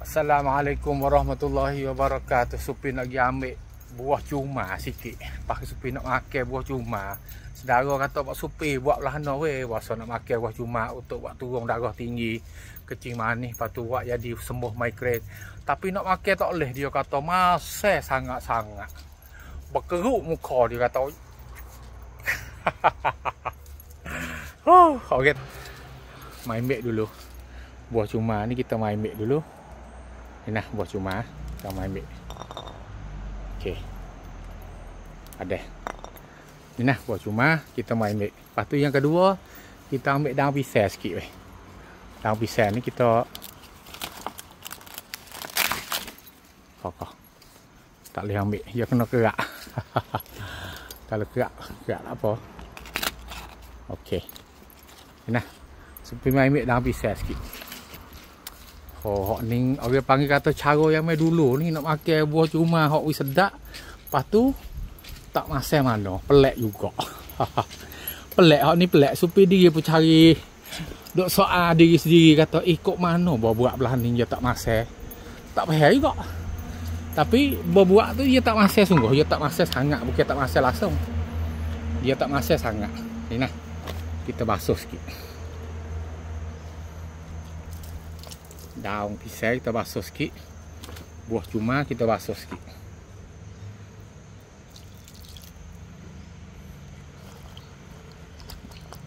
Assalamualaikum warahmatullahi wabarakatuh. Supi nak pergi ambil buah cuma sikit. Pakai Supi nak makan buah cuma. Saudara kata Pak Supi buat belah mana weh, bahasa nak makan buah cuma untuk buat turun darah tinggi, kencing manis, lepas tu buat jadi sembuh migrain. Tapi nak makan tak boleh, dia kata masih sangat-sangat. Berkeruk muka dia kata. Okey. Main mek dulu. Buah cuma ni kita main mek dulu. Ni nah buah cuma kita main mek. Okey. Ada. Ni nah buah cuma kita main mek. Lepas tu yang kedua kita ambil daun pisang sikit weh. Daun pisang ni kita kokok. Tak boleh ambil, dia kena kerak. Kalau kerak tak apa. Okey. Ni nah. Supi main ambil daun pisang sikit. Oh, hok ni orang panggil kata cara yang mai dulu ni nak makan buah cuma hok wis sedap. Lepas tu tak masam mana, pelik juga. Pelik hok ni pelik. Supi diri pun cari duk soal diri sendiri kata kok mana buat belah ni dia tak masam. Tak payah juga. Tapi buat tu dia tak masam sungguh, dia tak masam sangat, bukan tak masam langsung. Dia tak masam sangat. Ni nah. Kita basuh sikit. Daun pisang kita basuh sikit. Buah cuma kita basuh sikit.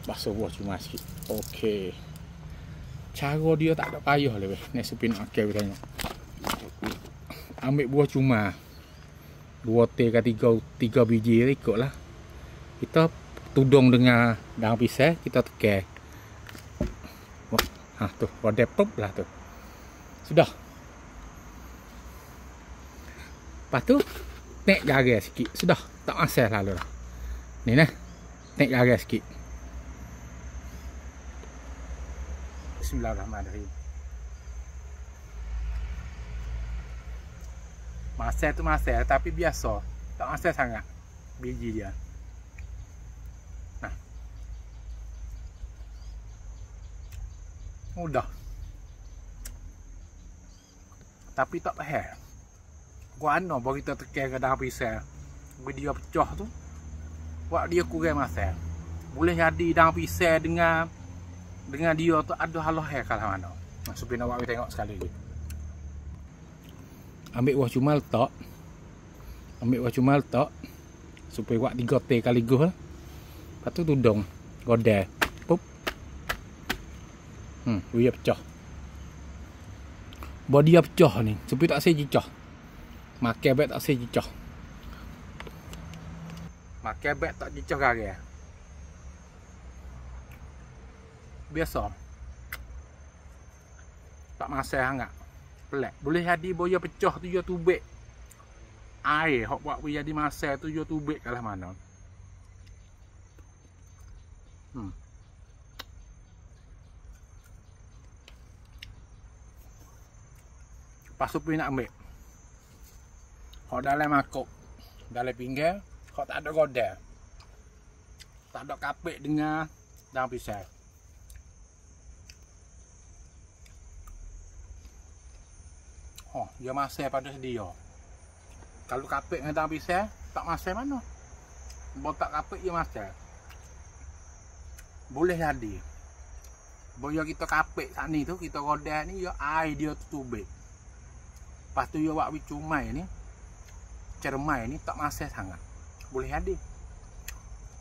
Basuh buah cuma sikit. Okey. Cara dia tak ada payah lah weh. Ni Supi nak makan tengok. Ambil buah cuma 2 teh ke 3 biji ikutlah. Kita tudung dengan daun pisang, kita tekan. Ha tu, wadah pop lah tu. Sudah. Lepas tu tek garam sikit. Sudah, tak masak lalu dah. Ni nah. Tek garam sikit. Bismillahirrahmanirrahim. Masak tu masak tapi biasa. Tak masak sangat biji dia. Nah. Mudah. Tapi tak payah. Gua ana baru kita tekan ke daun pisang. Bila dia pecah tu, buat dia kurang masak. Boleh jadi daun pisang dengan dia tu ada halah kalau mana. Supi nak buat tengok sekali lagi. Ambil buah cuma letak. Ambil buah cuma letak. Supi buat 3 teh kali guh. Lepas tu tudung, godel. Pup. Dia pecah. Body dia pecah ni. Supi tak saya cicah. Makan beg tak saya cicah. Makan beg tak cicah garam. Biasa. Tak masak sangat. Pelik. Boleh jadi boya pecah tu dia tubik. Air hok buat boleh jadi masak tu dia tubik kalah mana. Pas Supi nak ambil. Hok dalam mangkuk, dalam pinggan, hok tak ada godel. Tak ada kapik dengan daun pisang. Oh, dia masak pada sedia. Kalau kapik dengan daun pisang, tak masak mana? Botak kapik dia masak. Boleh jadi. Boya kita kapik saat ni tu, kita godel ni, dia air dia tubik. Lepas tu dia buat cumai ni, cermai ni tak masak sangat. Boleh jadi.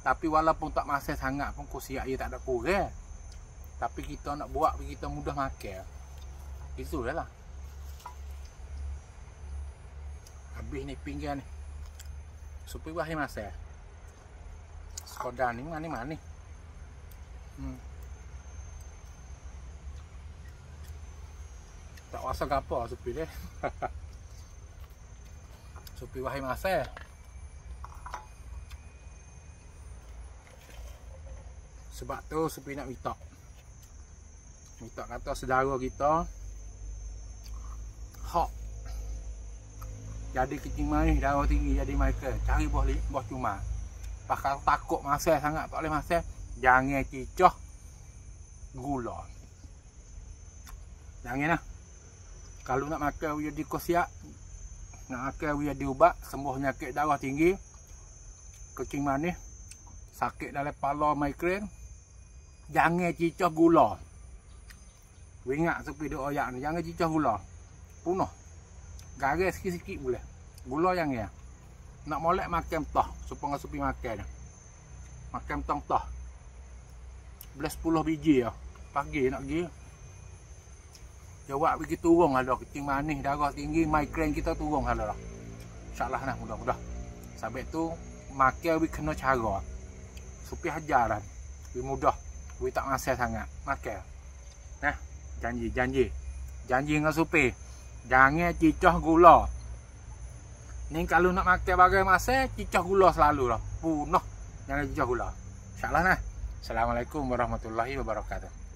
Tapi walaupun tak masak sangat pun khasiat dia tak ada kurang. Tapi kita nak buat kita mudah makan. Itu je lah. Habis ni pinggan ni. Supi bahi masak. Sekodar ni manis-manis. Tak rasa apa Supi dia. Supi wahai masak. Sebab tu Supi nak minta kata saudara kita hok jadi kencing manis darah tinggi jadi mereka cari buah cuma. Pakal takut masak sangat tak boleh masak, jangan cicah gula. Jangan lah. Kalau nak makan dia dikosiak, nak makan dia diubat, sembuh penyakit darah tinggi, kencing manis, sakit dalam kepala, migrain, jangan cicah gula. Ingat seperti doa ayat ni, jangan cicah gula. Punah. Garis sikit-sikit boleh. Gula yang ya. Nak molek makan mentah, supaya supi makan. Makan mentah. Belas 10 biji ya. Pagi nak pergi. Jawab pergi turun ada kencing manis, darah tinggi, migrain kita turun ada lah. InsyaAllah nah, mudah-mudah. Sampai tu makan we kena cara. Supi hajaran. We mudah. We tak masih sangat. Makan. Nah, janji dengan supi. Jangan cicah gula. Ni kalau nak makan bagai masa, cicah gula selalu lah. Punah. Jangan cicah gula. InsyaAllah nah. Assalamualaikum warahmatullahi wabarakatuh.